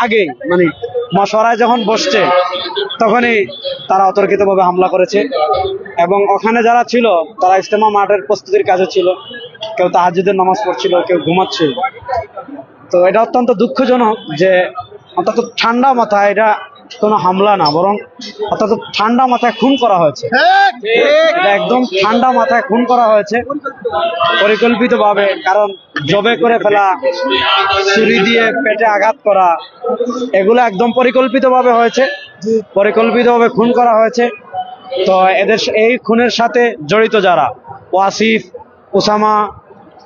আগেই মানে মশওয়ারায় যখন বসছে তখনই তারা অতর্কিতভাবে হামলা করেছে এবং ওখানে যারা ছিল তারা ইজতেমা মাঠের প্রস্তুতির কাজে ছিল, কেউ তাহাজ্জুদের নামাজ পড়ছিল, কেউ ঘুমাচ্ছিল। তো এটা অত্যন্ত দুঃখজনক যে অন্তত ঠান্ডা মাথায়, এটা কোনো হামলা না, বরং অর্থাৎ ঠান্ডা মাথায় খুন করা হয়েছে। এটা একদম ঠান্ডা মাথায় খুন করা হয়েছে পরিকল্পিতভাবে। কারণ জবে করে ফেলা, ছুরি দিয়ে পেটে আঘাত করা, এগুলো একদম পরিকল্পিতভাবে হয়েছে, পরিকল্পিতভাবে খুন করা হয়েছে। তো এদের এই খুনের সাথে জড়িত যারা, ওয়াসিফ, ওসামা,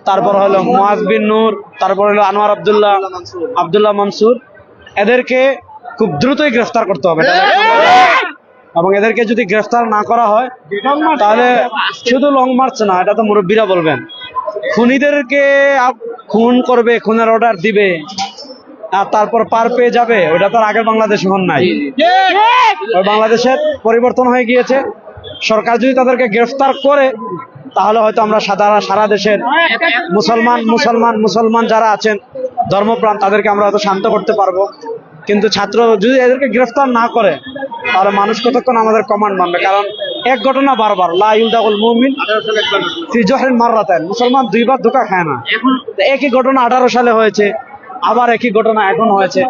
তারপর হলো মুআজ বিন নূর, তারপর হলো আনোয়ার আব্দুল্লাহ মনসুর, এদেরকে খুব দ্রুতই গ্রেফতার করতে হবে। এবং এদেরকে যদি গ্রেফতার না করা হয় তাহলে শুধু লং মার্চ না, এটা তো মুরব্বীরা বলবেন, খুনিদেরকে খুন করবে, খুনের অর্ডার দিবে আর তারপর পার পেয়ে যাবে, ওটা তো আগের বাংলাদেশ এখন নাই। ওই বাংলাদেশের পরিবর্তন হয়ে গিয়েছে। সরকার যদি তাদেরকে গ্রেফতার করে তাহলে হয়তো আমরা সারা দেশের মুসলমান যারা আছেন ধর্মপ্রাণ, তাদেরকে আমরা হয়তো শান্ত করতে পারবো। কিন্তু ছাত্র যদি এদেরকে গ্রেফতার না করে তাহলে মানুষ কতক্ষণ আমাদের কমান্ড মানবে? কারণ এক ঘটনা বারবার, লা ইউলদাগুল মুমিন ফি জহরিন মাররাতাইন, মুসলমান দুইবার ধোঁকা খায় না। একই ঘটনা 18 সালে হয়েছে, আবার একই ঘটনা এখন হয়েছে।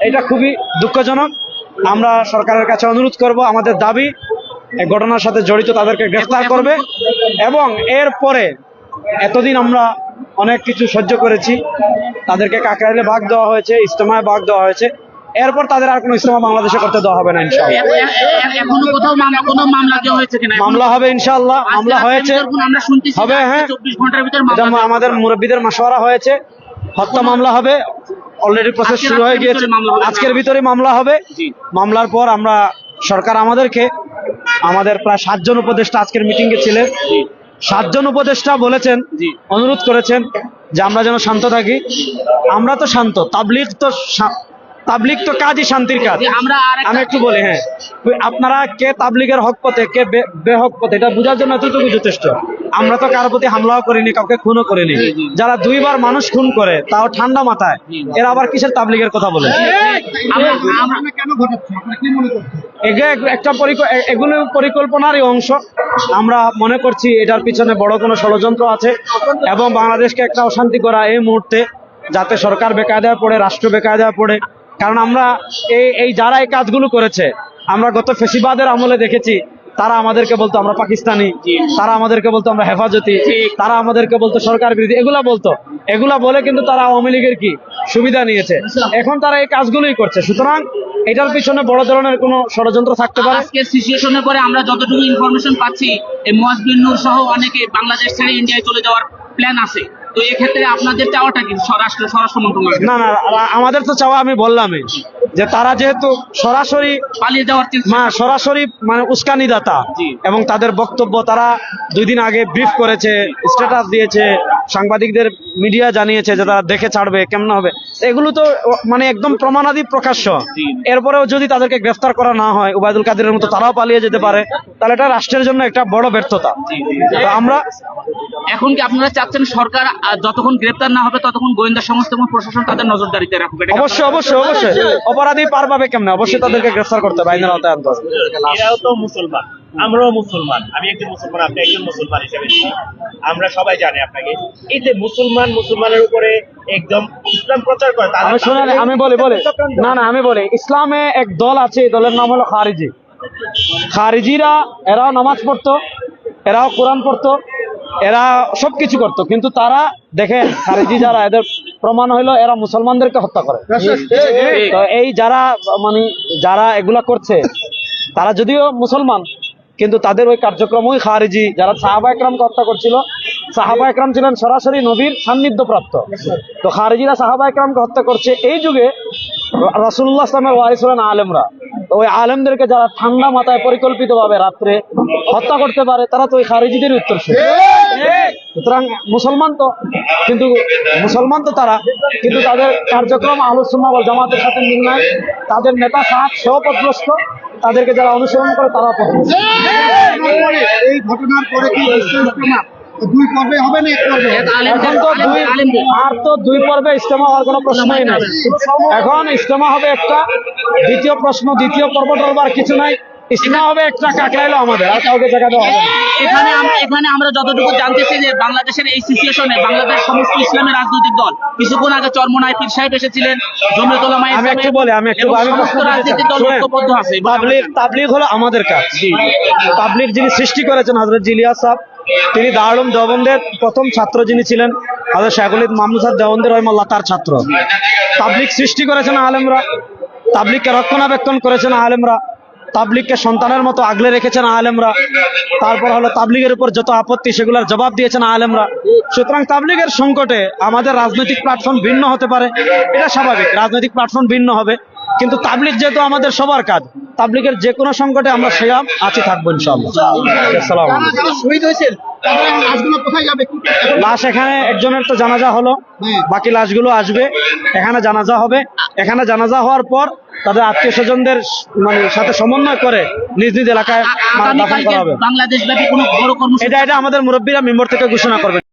এটা খুবই দুঃখজনক। আমরা সরকারের কাছে অনুরোধ করব, আমাদের দাবি এই ঘটনার সাথে জড়িত তাদেরকে গ্রেফতার করবে। এবং এরপরে এতদিন আমরা অনেক কিছু সহ্য করেছি, তাদেরকে কাকরাইলে ভাগ দেওয়া হয়েছে, ইজতেমায় ভাগ দেওয়া হয়েছে, এরপর তাদের আর কোনো ইজতেমা বাংলাদেশে করতে দেওয়া হবে না ইনশাআল্লাহ। মামলা হবে ইনশাআল্লাহ, মামলা হয়েছে, হবে। হ্যাঁ, আমাদের মুরব্বীদের মাশওয়ারা হয়েছে, হত্যা মামলা হবে, অলরেডি প্রসেস শুরু হয়ে গিয়েছে, আজকের ভিতরে মামলা হবে। মামলার পর আমরা সরকার আমাদের প্রায় 7 জন উপদেষ্টা আজকের মিটিং এ ছিলেন। 7 জন উপদেষ্টা বলেছেন, অনুরোধ করেছেন যে আমরা যেন শান্ত থাকি। আমরা তো শান্ত, তাবলিগ তো কাজই শান্তির কাজ। আমি একটু বলি, হ্যাঁ, আপনারা কে তাবলিগের হক পথে, কে বেহক পথে, এটা বোঝার জন্য এতটুকু যথেষ্ট। আমরা তো কারোর প্রতি হামলাও করিনি, কাউকে খুনও করিনি। যারা 2 বার মানুষ খুন করে, তাও ঠান্ডা মাথায়, এরা আবার কিসের তাবলিগের কথা বলে? এগুলো পরিকল্পনারই অংশ। আমরা মনে করছি এটার পিছনে বড় কোনো ষড়যন্ত্র আছে এবং বাংলাদেশকে একটা অশান্তি করা এই মুহূর্তে, যাতে সরকার বেকায়দায় পড়ে, রাষ্ট্র বেকায়দায় পড়ে। কারণ আমরা এই যারা এই কাজগুলো করেছে, আমরা গত ফেসিবাদের আমলে দেখেছি, তারা আমাদেরকে বলতো আমরা পাকিস্তানি, তারা আমাদেরকে বলতো আমরা হেফাজতি, তারা আমাদেরকে বলতো সরকার বিরোধী, এগুলা বলে কিন্তু তারা আওয়ামী লীগের কি সুবিধা নিয়েছে। এখন তারা এই কাজগুলোই করছে। সুতরাং এটার পিছনে বড় ধরনের কোনো ষড়যন্ত্র থাকতে পারে। আজকের সিচুয়েশনের পরে আমরা যতটুকু ইনফরমেশন পাচ্ছি, এই মুআজ বিন নূর সহ অনেকে বাংলাদেশ ছেড়ে ইন্ডিয়ায় চলে যাওয়ার প্ল্যান আছে। তো এই ক্ষেত্রে আপনাদের চাওয়াটা কি? স্বরাষ্ট্র মন্ত্রণালয় না, আমাদের তো চাওয়া, আমি বললামই যে তারা যেহেতু সরাসরি পালিয়ে যাওয়ার সরাসরি মানে উস্কানিদাতা, এবং তাদের বক্তব্য তারা 2 দিন আগে ব্রিফ করেছে, স্ট্যাটাস দিয়েছে, সাংবাদিকদের মিডিয়া জানিয়েছে যে তারা দেখে ছাড়বে, কেমন হবে, এগুলো তো মানে একদম প্রমাণাদি প্রকাশ্য। এরপরেও যদি তাদেরকে গ্রেফতার করা না হয়, ওবায়দুল কাদেরের মতো তারাও পালিয়ে যেতে পারে, তাহলে এটা রাষ্ট্রের জন্য একটা বড় ব্যর্থতা। আমরা এখন কি আপনারা চাচ্ছেন সরকার যতক্ষণ গ্রেফতার না হবে ততক্ষণ গোয়েন্দা সংস্থা এবং প্রশাসন তাদের নজরদারিতে রাখবে? অবশ্যই অপরাধী পার পাবে কেমনে? অবশ্যই তাদেরকে গ্রেফতার করতে হবে, আইনের আওতায় আনতে হবে। এরাও তো মুসলমান, আমরাও মুসলমান, আমি একজন মুসলমান, আপনি একজন মুসলমান হিসেবে আমরা সবাই জানি আপনাকে। এই যে মুসলমানের উপরে একদম ইসলাম প্রচার করে, আমি বলি ইসলামে এক দল আছে, এই দলের নাম হলো খারিজিরা। এরাও নামাজ পড়তো, এরাও কোরআন পড়তো, এরা সবকিছু করতো, কিন্তু তারা দেখেন খারিজি যারা, এদের প্রমাণ হইলো এরা মুসলমানদেরকে হত্যা করে। তো এই যারা এগুলা করছে, তারা যদিও মুসলমান, কিন্তু তাদের ওই কার্যক্রম ওই খারিজি। যারা সাহাবা একরামকে হত্যা করছিল, সাহাবা একরাম ছিলেন সরাসরি নবীর সান্নিধ্য প্রাপ্ত, তো খারিজিরা সাহাবা একরামকে হত্যা করছে। এই যুগে রাসূলুল্লাহ সাল্লাল্লাহু আলাইহি ওয়াসাল্লাম হলেন আলেমরা, তো ওই আলেমদেরকে যারা ঠান্ডা মাথায় পরিকল্পিতভাবে রাত্রে হত্যা করতে পারে, তারা তো ওই খারিজিদের উত্তরসূরি। সুতরাং মুসলমান তো তারা, কিন্তু তাদের কার্যক্রম আহলুস সুন্নাহ ওয়াল জামাতের সাথে মিল নাই। তাদের নেতা সাহাব সেও পথভ্রষ্ট, তাদেরকে যারা অনুসরণ করে তারাও পথভ্রষ্ট। এই ঘটনার পরে কি দুই পর্বে হবে না এক পর্বে? এখন তো দুই পর্বে ইজতেমা হওয়ার কোনো প্রশ্নই নাই। এখন ইজতেমা হবে একটা, দ্বিতীয় পর্ব টর্ব আর কিছু নাই। ইজতেমা হবে একটা, কাকরাইলো আমাদের, আর কাউকে জায়গা দেওয়া হবে না। এখানে আমরা যতটুকু জানতেছি যে বাংলাদেশের এই সিচুয়েশনে বাংলাদেশ সমস্ত ইসলামী রাজনৈতিক দল, কিছুক্ষণ আগে চরমোনাই পীর সাহেব এসেছিলেন, জমিয়তুল উলামা আমি একটু বলি, আমি সমস্ত রাজনৈতিক দল ঐক্যবদ্ধ আছে। তাবলীগ হলো আমাদের কাজ। তাবলীগ যিনি সৃষ্টি করেছেন হযরত জিলিয়াস সাহেব, তিনি দারুল উলুম দেওবন্দের প্রথম ছাত্র যিনি ছিলেন হযরত শায়খুল মাহমুদ সাহেব দেওবন্দি রাহিমাহুল্লাহ, তার ছাত্র। তাবলীগ সৃষ্টি করেছেন আলেমরা, তাবলীগকে রক্ষণাবেক্ষণ করেছেন আলেমরা, তাবলীগকে সন্তানের মতো আগলে রেখেছেন আলেমরা। তারপর হলো তাবলীগের উপর যত আপত্তি সেগুলোর জবাব দিয়েছেন আলেমরা। সুতরাং তাবলীগের সংকটে আমাদের রাজনৈতিক প্ল্যাটফর্ম ভিন্ন হতে পারে, এটা স্বাভাবিক, রাজনৈতিক প্ল্যাটফর্ম ভিন্ন হবে, কিন্তু তাবলীগ যেহেতু আমাদের সবার কাজ, তাবলীগের যে কোনো সংকটে আমরা সেরাম আছি, থাকবো ইনশাআল্লাহ। আসসালামু আলাইকুম। যারা শহীদ হয়েছেন তাদের এখন লাশগুলো কোথায় যাবে? লাশ এখানে একজনের তো জানাজা হলো, বাকি লাশগুলো আসবে, এখানে জানাজা হবে। এখানে জানাজা হওয়ার পর তাদের আত্মীয় স্বজনদের সাথে সমন্বয় করে নিজ নিজ এলাকায় দাফন আগামীকালকে করা হবে। বাংলাদেশ ব্যাপী কোনো বড় কর্মসূচি এটা আমাদের মুরব্বীরা মেম্বার থেকে ঘোষণা করবেন।